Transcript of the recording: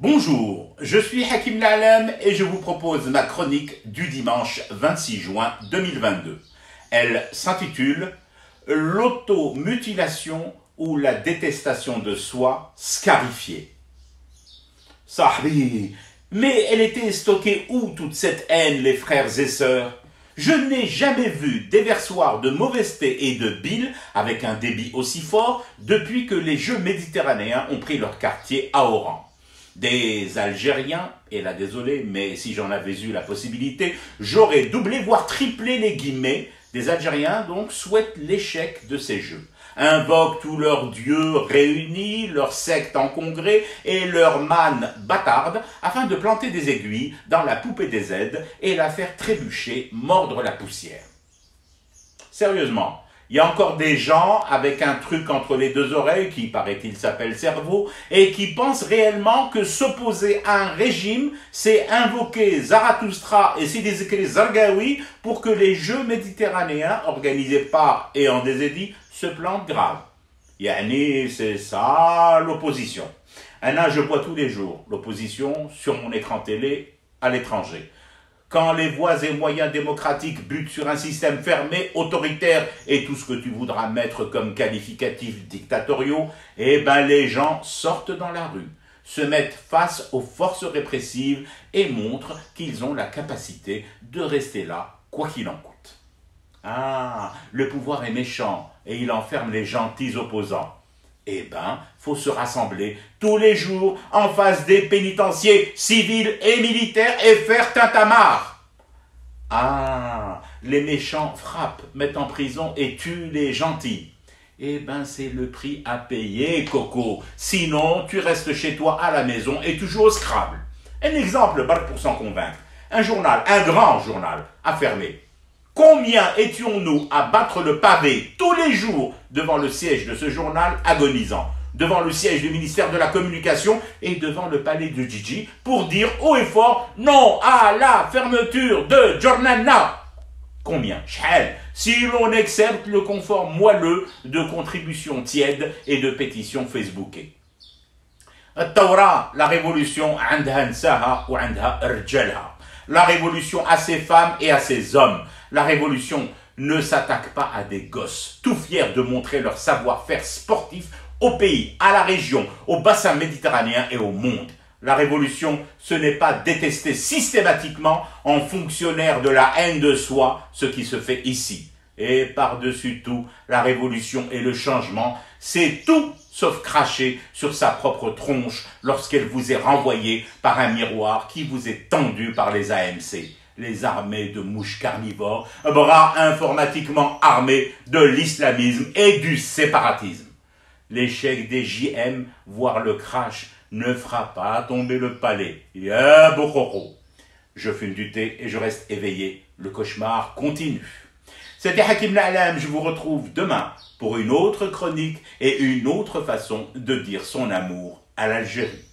Bonjour, je suis Hakim La'Alem et je vous propose ma chronique du dimanche 26 juin 2022. Elle s'intitule « L'automutilation ou la détestation de soi scarifiée ». Sahbi, mais elle était stockée où toute cette haine, les frères et sœurs? Je n'ai jamais vu déversoir de mauvaise thé et de bile avec un débit aussi fort depuis que les Jeux méditerranéens ont pris leur quartier à Oran. Des Algériens, et là désolé, mais si j'en avais eu la possibilité, j'aurais doublé, voire triplé les guillemets. Des Algériens donc souhaitent l'échec de ces Jeux. Invoquent tous leurs dieux réunis, leurs sectes en congrès et leurs mannes bâtardes afin de planter des aiguilles dans la poupée des aides et la faire trébucher, mordre la poussière. Sérieusement, il y a encore des gens avec un truc entre les deux oreilles qui, paraît-il, s'appelle cerveau et qui pensent réellement que s'opposer à un régime, c'est invoquer Zarathustra et Sidi Zikri Zargawi pour que les Jeux méditerranéens organisés par et en Désédie se plantent grave. Yani, c'est ça l'opposition. Je vois tous les jours l'opposition sur mon écran télé à l'étranger. Quand les voies et moyens démocratiques butent sur un système fermé, autoritaire et tout ce que tu voudras mettre comme qualificatifs dictatoriaux, eh ben les gens sortent dans la rue, se mettent face aux forces répressives et montrent qu'ils ont la capacité de rester là, quoi qu'il en coûte. Ah, le pouvoir est méchant et il enferme les gentils opposants. Eh ben, faut se rassembler tous les jours en face des pénitenciers civils et militaires et faire tintamarre. Ah, les méchants frappent, mettent en prison et tuent les gentils. Eh ben, c'est le prix à payer, Coco. Sinon, tu restes chez toi à la maison et tu joues au Scrabble. Un exemple, pour s'en convaincre. Un journal, un grand journal, a fermé. Combien étions-nous à battre le pavé tous les jours devant le siège de ce journal agonisant, devant le siège du ministère de la Communication et devant le palais de Gigi pour dire haut et fort non à la fermeture de Jornalna? Combien? Si l'on accepte le confort moelleux de contributions tièdes et de pétitions facebookées. Taura, la révolution, la révolution à ses femmes et à ses hommes. La révolution ne s'attaque pas à des gosses, tout fiers de montrer leur savoir-faire sportif au pays, à la région, au bassin méditerranéen et au monde. La révolution, ce n'est pas détester systématiquement en fonctionnaire de la haine de soi ce qui se fait ici. Et par-dessus tout, la révolution et le changement, c'est tout sauf cracher sur sa propre tronche lorsqu'elle vous est renvoyée par un miroir qui vous est tendu par les AMC. Les armées de mouches carnivores, bras informatiquement armés de l'islamisme et du séparatisme. L'échec des JM, voire le crash, ne fera pas tomber le palais. Je fume du thé et je reste éveillé. Le cauchemar continue. C'était Hakim La'Alem, je vous retrouve demain pour une autre chronique et une autre façon de dire son amour à l'Algérie.